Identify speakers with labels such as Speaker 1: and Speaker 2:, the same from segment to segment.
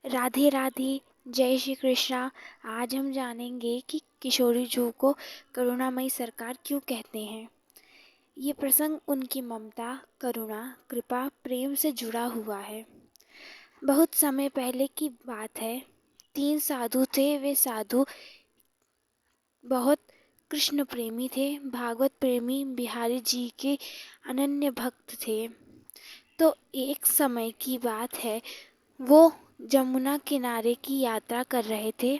Speaker 1: राधे राधे। जय श्री कृष्णा। आज हम जानेंगे कि किशोरी जू को करुणामयी सरकार क्यों कहते हैं। ये प्रसंग उनकी ममता, करुणा, कृपा, प्रेम से जुड़ा हुआ है। बहुत समय पहले की बात है। 3 साधु थे। वे साधु बहुत कृष्ण प्रेमी थे, भागवत प्रेमी, बिहारी जी के अनन्य भक्त थे। तो एक समय की बात है, वो जमुना किनारे की यात्रा कर रहे थे।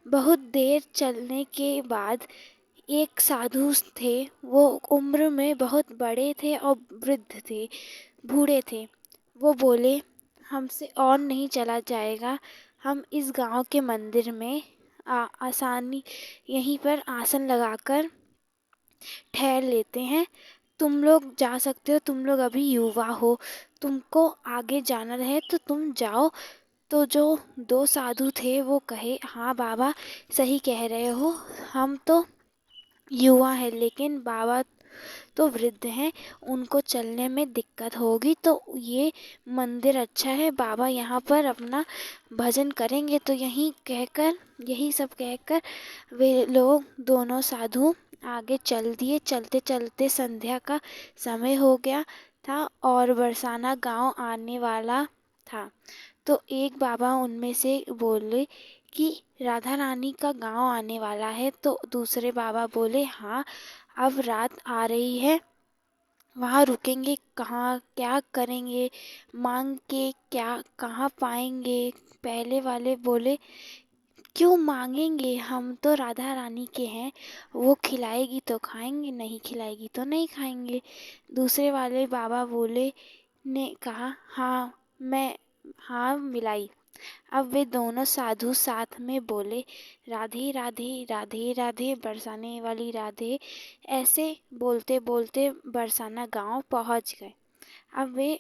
Speaker 1: बहुत देर चलने के बाद एक साधु थे। वो उम्र में बहुत बड़े थे और वृद्ध थे, बूढ़े थे। वो बोले, हमसे और नहीं चला जाएगा। हम इस गांव के मंदिर में आसानी यहीं पर आसन लगाकर ठहर लेते हैं। तुम लोग जा सकते हो, तुम लोग अभी युवा हो, तुमको आगे जाना रहे तो तुम जाओ। तो जो 2 साधु थे वो कहे, हाँ बाबा सही कह रहे हो, हम तो युवा है लेकिन बाबा तो वृद्ध हैं, उनको चलने में दिक्कत होगी। तो ये मंदिर अच्छा है, बाबा यहाँ पर अपना भजन करेंगे। तो यही सब कहकर वे लोग दोनों साधु आगे चल दिए। चलते चलते संध्या का समय हो गया था और बरसाना गांव आने वाला था। तो एक बाबा उनमें से बोले कि राधा रानी का गांव आने वाला है। तो दूसरे बाबा बोले, हाँ अब रात आ रही है, वहाँ रुकेंगे कहाँ, क्या करेंगे, मांग के क्या कहाँ पाएंगे। पहले वाले बोले, क्यों मांगेंगे, हम तो राधा रानी के हैं, वो खिलाएगी तो खाएंगे, नहीं खिलाएगी तो नहीं खाएंगे। दूसरे वाले बाबा बोले ने कहा, हाँ मिलाई। अब वे दोनों साधु साथ में बोले, राधे राधे राधे राधे बरसाने वाली राधे। ऐसे बोलते बोलते बरसाना गांव पहुंच गए। अब वे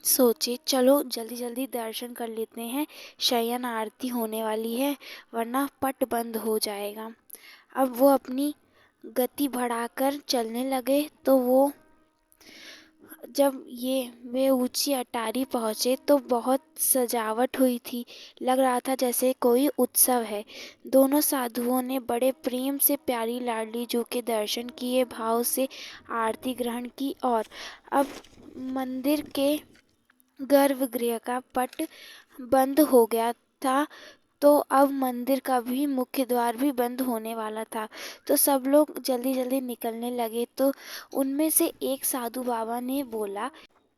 Speaker 1: सोचे, चलो जल्दी जल्दी दर्शन कर लेते हैं, शयन आरती होने वाली है, वरना पट बंद हो जाएगा। अब वो अपनी गति बढ़ाकर चलने लगे। तो जब वे ऊंची अटारी पहुंचे तो बहुत सजावट हुई थी। लग रहा था जैसे कोई उत्सव है। दोनों साधुओं ने बड़े प्रेम से प्यारी लाडली जू के दर्शन किए, भाव से आरती ग्रहण की। और अब मंदिर के गर्भगृह का पट बंद हो गया था। तो अब मंदिर का भी मुख्य द्वार भी बंद होने वाला था। तो सब लोग जल्दी जल्दी निकलने लगे। तो उनमें से एक साधु बाबा ने बोला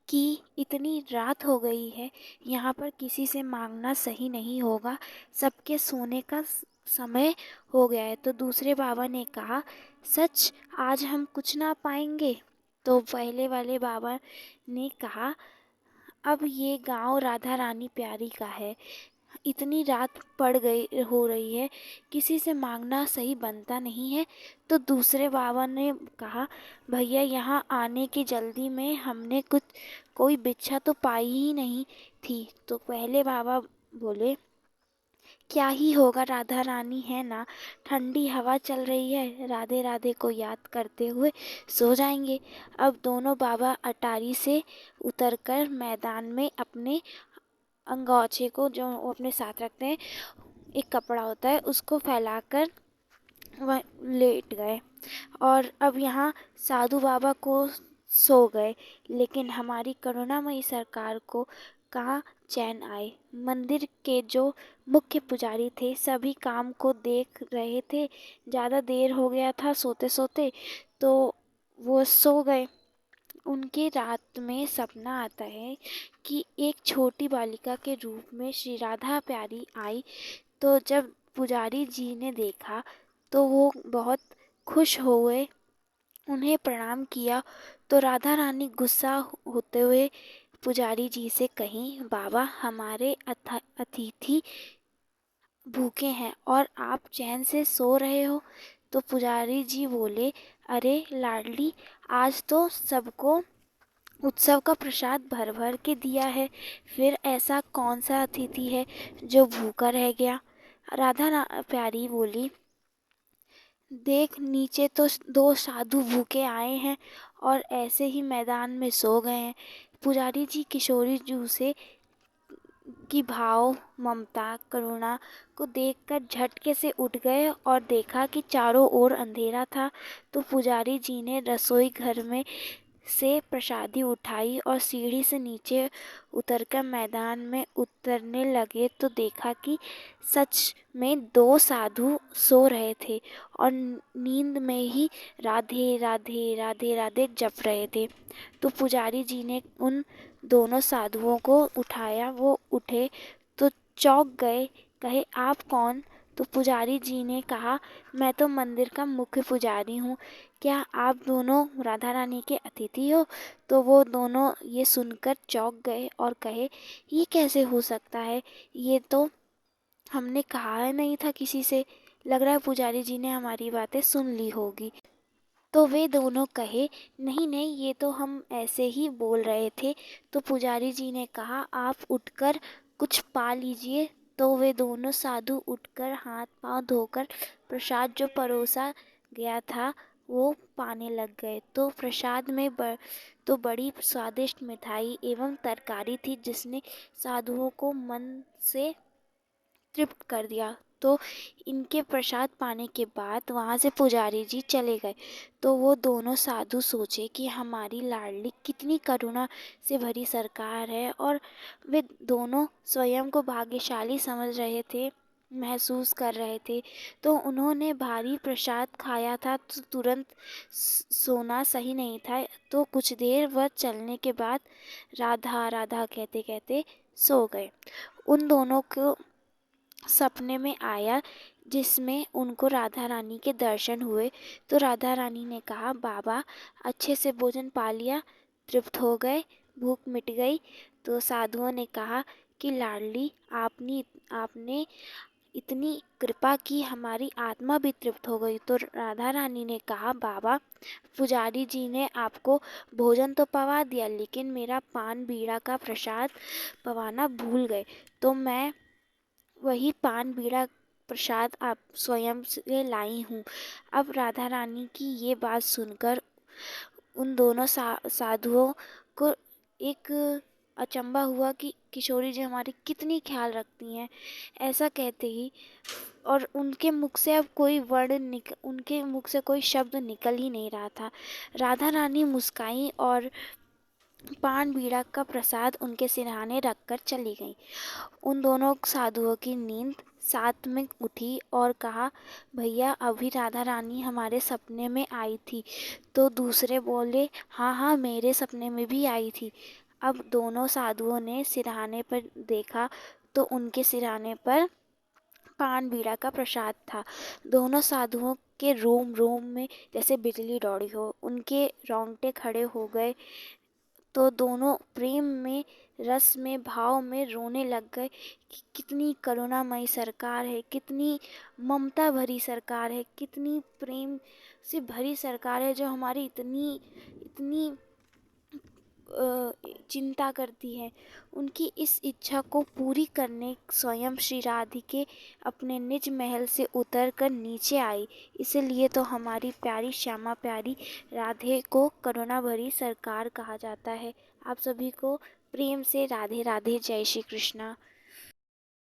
Speaker 1: कि इतनी रात हो गई है, यहाँ पर किसी से मांगना सही नहीं होगा, सबके सोने का समय हो गया है। तो दूसरे बाबा ने कहा, सच आज हम कुछ ना पाएंगे। तो पहले वाले बाबा ने कहा, अब ये गांव राधा रानी प्यारी का है, इतनी रात पड़ गई हो रही है, किसी से मांगना सही बनता नहीं है। तो दूसरे बाबा ने कहा, भैया यहाँ आने की जल्दी में हमने कोई भिक्षा तो पाई ही नहीं थी। तो पहले बाबा बोले, क्या ही होगा, राधा रानी है ना, ठंडी हवा चल रही है, राधे राधे को याद करते हुए सो जाएंगे। अब दोनों बाबा अटारी से उतरकर मैदान में अपने अंगोछे को, जो वो अपने साथ रखते हैं, एक कपड़ा होता है, उसको फैलाकर वह लेट गए। और अब यहाँ साधु बाबा को सो गए। लेकिन हमारी करुणामयी सरकार को कहाँ चैन आए। मंदिर के जो मुख्य पुजारी थे सभी काम को देख रहे थे। ज़्यादा देर हो गया था सोते सोते, तो वो सो गए। उनके रात में सपना आता है कि एक छोटी बालिका के रूप में श्री राधा प्यारी आई। तो जब पुजारी जी ने देखा तो वो बहुत खुश हुए, उन्हें प्रणाम किया। तो राधा रानी गुस्सा होते हुए पुजारी जी से कहीं, बाबा हमारे अतिथि भूखे हैं और आप चैन से सो रहे हो। तो पुजारी जी बोले, अरे लाडली, आज तो सबको उत्सव का प्रसाद भर भर के दिया है, फिर ऐसा कौन सा अतिथि है जो भूखा रह गया। प्यारी बोली, देख नीचे तो 2 साधु भूखे आए हैं और ऐसे ही मैदान में सो गए हैं। पुजारी जी किशोरी जू से की भाव, ममता, करुणा को देखकर झटके से उठ गए और देखा कि चारों ओर अंधेरा था। तो पुजारी जी ने रसोई घर में से प्रसादी उठाई और सीढ़ी से नीचे उतरकर मैदान में उतरने लगे तो देखा कि सच में दो साधु सो रहे थे और नींद में ही राधे राधे राधे राधे जप रहे थे। तो पुजारी जी ने उन दोनों साधुओं को उठाया। वो उठे तो चौंक गए, कहे आप कौन? तो पुजारी जी ने कहा मैं तो मंदिर का मुख्य पुजारी हूँ, क्या आप दोनों राधा रानी के अतिथि हो? तो वो दोनों ये सुनकर चौंक गए और कहे ये कैसे हो सकता है, ये तो हमने कहा नहीं था किसी से। लग रहा है पुजारी जी ने हमारी बातें सुन ली होगी। तो वे दोनों कहे नहीं नहीं, ये तो हम ऐसे ही बोल रहे थे। तो पुजारी जी ने कहा आप उठकर कुछ पा लीजिए। तो वे दोनों साधु उठकर हाथ पांव धोकर प्रसाद जो परोसा गया था वो पाने लग गए। तो प्रसाद में तो बड़ी स्वादिष्ट मिठाई एवं तरकारी थी जिसने साधुओं को मन से तृप्त कर दिया। तो इनके प्रसाद पाने के बाद वहाँ से पुजारी जी चले गए। तो वो दोनों साधु सोचे कि हमारी लाडली कितनी करुणा से भरी सरकार है, और वे दोनों स्वयं को भाग्यशाली समझ रहे थे, महसूस कर रहे थे। तो उन्होंने भारी प्रसाद खाया था तो तुरंत सोना सही नहीं था। तो कुछ देर वह चलने के बाद राधा राधा कहते कहते सो गए। उन दोनों को सपने में आया जिसमें उनको राधा रानी के दर्शन हुए। तो राधा रानी ने कहा बाबा अच्छे से भोजन पा लिया, तृप्त हो गए, भूख मिट गई? तो साधुओं ने कहा कि लाडली आपने इतनी कृपा की, हमारी आत्मा भी तृप्त हो गई। तो राधा रानी ने कहा बाबा पुजारी जी ने आपको भोजन तो पवा दिया लेकिन मेरा पान बीड़ा का प्रसाद पवाना भूल गए। तो मैं वही पान बीड़ा प्रसाद आप स्वयं से लाई हूँ। अब राधा रानी की ये बात सुनकर उन दोनों साधुओं को एक अचंभा हुआ कि किशोरी जी हमारी कितनी ख्याल रखती हैं। ऐसा कहते ही और उनके मुख से अब कोई उनके मुख से कोई शब्द निकल ही नहीं रहा था। राधा रानी मुस्काई और पान बीड़ा का प्रसाद उनके सिरहाने रखकर चली गई। उन दोनों साधुओं की नींद साथ में उठी और कहा भैया अभी राधा रानी हमारे सपने में आई थी। तो दूसरे बोले हाँ हाँ मेरे सपने में भी आई थी। अब दोनों साधुओं ने सिरहाने पर देखा तो उनके सिरहाने पर पान बीड़ा का प्रसाद था। दोनों साधुओं के रोम रोम में जैसे बिजली दौड़ी हो, उनके रोंगटे खड़े हो गए। तो दोनों प्रेम में, रस में, भाव में रोने लग गए कि कितनी करुणामयी सरकार है, कितनी ममता भरी सरकार है, कितनी प्रेम से भरी सरकार है जो हमारी इतनी इतनी चिंता करती है। उनकी इस इच्छा को पूरी करने स्वयं श्री राधिके अपने निज महल से उतर कर नीचे आई। इसलिए तो हमारी प्यारी श्यामा प्यारी राधे को करुणा भरी सरकार कहा जाता है। आप सभी को प्रेम से राधे राधे, जय श्री कृष्णा।